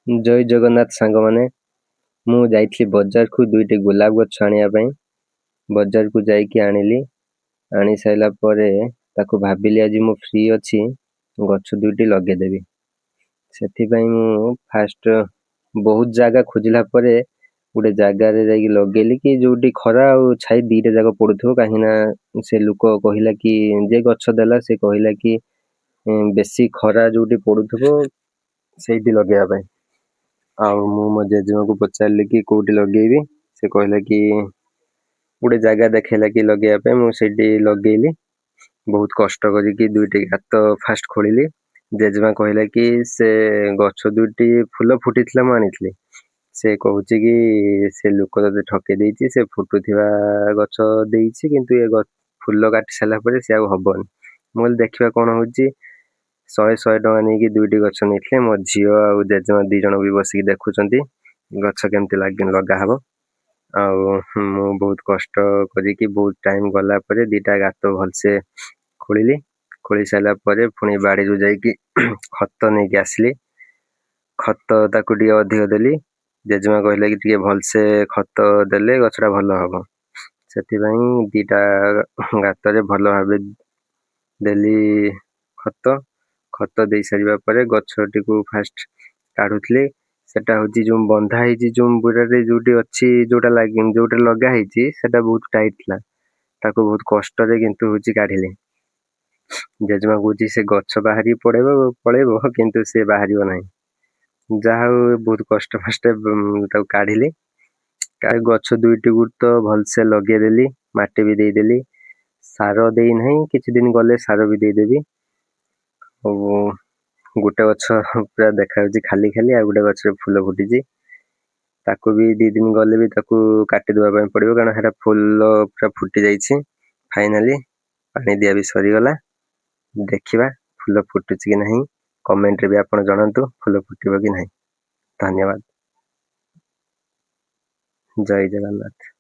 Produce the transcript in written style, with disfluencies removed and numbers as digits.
ଜୟ ଜଗନ୍ନାଥ ସାଙ୍ଗମାନେ। ମୁଁ ଯାଇଥିଲି ବଜାରକୁ ଦୁଇଟି ଗୋଲାପ ଗଛ ଆଣିବା ପାଇଁ। ବଜାରକୁ ଯାଇକି ଆଣିଲି। ଆଣି ସାରିଲା ପରେ ତାକୁ ଭାବିଲି ଆଜି ମୁଁ ଫ୍ରି ଅଛି, ଗଛ ଦୁଇଟି ଲଗେଇଦେବି। ସେଥିପାଇଁ ମୁଁ ଫାଷ୍ଟ ବହୁତ ଜାଗା ଖୋଜିଲା ପରେ ଗୋଟେ ଜାଗାରେ ଯାଇକି ଲଗେଇଲି କି ଯୋଉଠି ଖରା ଆଉ ଛାଇ ଦିଟା ଯାକ ପଡୁଥିବ। କାହିଁକି ନା ସେ ଲୋକ କହିଲା କି ଯେ ଗଛ ଦେଲା ସେ କହିଲା କି ବେଶୀ ଖରା ଯୋଉଠି ପଡୁଥିବ ସେଇଠି ଲଗେଇବା ପାଇଁ। ଆଉ ମୁଁ ମୋ ଜେଜେମାକୁ ପଚାରିଲି କି କୋଉଠି ଲଗେଇବି। ସେ କହିଲା କି ଗୋଟେ ଜାଗା ଦେଖେଇଲା କି ଲଗେଇବା ପାଇଁ। ମୁଁ ସେଇଠି ଲଗେଇଲି। ବହୁତ କଷ୍ଟ କରିକି ଦୁଇଟି ଗାତ ଫାଷ୍ଟ ଖୋଳିଲି। ଜେଜେମା କହିଲା କି ସେ ଗଛ ଦୁଇଟି ଫୁଲ ଫୁଟିଥିଲା ମୁଁ ଆଣିଥିଲି। ସେ କହୁଛି କି ସେ ଲୋକ ତତେ ଠକେଇ ଦେଇଛି, ସେ ଫୁଟୁଥିବା ଗଛ ଦେଇଛି କିନ୍ତୁ ଏ ଫୁଲ କାଟି ସାରିଲା ପରେ ସେ ଆଉ ହବନି। ମୁଁ କହିଲି ଦେଖିବା କଣ ହଉଛି। 100 ଟଙ୍କା ନେଇକି ଦୁଇଟି ଗଛ ନେଇଥିଲେ। ମୋ ଝିଅ ଆଉ ଜେଜେମା 2 ଜଣ ବି ବସିକି ଦେଖୁଛନ୍ତି ଗଛ କେମିତି ଲଗା ହବ। ଆଉ ମୁଁ ବହୁତ କଷ୍ଟ କରିକି ବହୁତ ଟାଇମ ଗଲା ପରେ 2ଟା ଗାତ ଭଲସେ ଖୋଳିଲି। ଖୋଳି ସାରିଲା ପରେ ପୁଣି ବାଡ଼ିରୁ ଯାଇକି ଖତ ନେଇକି ଆସିଲି। ଖତ ତାକୁ ଟିକେ ଅଧିକ ଦେଲି। ଜେଜେମା କହିଲା କି ଟିକେ ଭଲସେ ଖତ ଦେଲେ ଗଛଟା ଭଲ ହବ। ସେଥିପାଇଁ 2ଟା ଗାତରେ ଭଲ ଭାବେ ଦେଲି ଖତ। ଖତ ଦେଇ ସାରିବା ପରେ ଗଛଟିକୁ ଫାଷ୍ଟ କାଢୁଥିଲି। ସେଟା ହଉଛି ଯୋଉ ବନ୍ଧା ହେଇଛି ଯୋଉ ବୁରାରେ ଯୋଉଠି ଅଛି ଯୋଉଟା ଲଗା ହେଇଛି ସେଟା ବହୁତ ଟାଇଟ୍ ଥିଲା। ତାକୁ ବହୁତ କଷ୍ଟରେ କିନ୍ତୁ ହଉଛି କାଢିଲି। ଜେଜେମା କହୁଛି ସେ ଗଛ ବାହାରି ପଳେଇବ କିନ୍ତୁ ସେ ବାହାରିବ ନାହିଁ। ଯାହା ହଉ ବହୁତ କଷ୍ଟ ଫାଷ୍ଟ ତାକୁ କାଢିଲି। ଗଛ ଦୁଇଟିକୁ ତ ଭଲସେ ଲଗେଇଦେଲି, ମାଟି ବି ଦେଇଦେଲି। ସାର ଦେଇନାହିଁ, କିଛି ଦିନ ଗଲେ ସାର ବି ଦେଇଦେବି। ଆଉ ଗୋଟେ ଗଛ ପୁରା ଦେଖାଯାଉଛି ଖାଲି ଖାଲି, ଆଉ ଗୋଟେ ଗଛରେ ଫୁଲ ଫୁଟିଛି। ତାକୁ ବି 2 ଦିନ ଗଲେ ବି ତାକୁ କାଟିଦବା ପାଇଁ ପଡିବ, କାରଣ ସେଟା ଫୁଲ ପୁରା ଫୁଟି ଯାଇଛି। ଫାଇନାଲି ପାଣି ଦିଆ ବି ସରିଗଲା। ଦେଖିବା ଫୁଲ ଫୁଟୁଛି କି ନାହିଁ। କମେଣ୍ଟରେ ବି ଆପଣ ଜଣାନ୍ତୁ ଫୁଲ ଫୁଟିବ କି ନାହିଁ। ଧନ୍ୟବାଦ। ଜୟ ଜଗନ୍ନାଥ।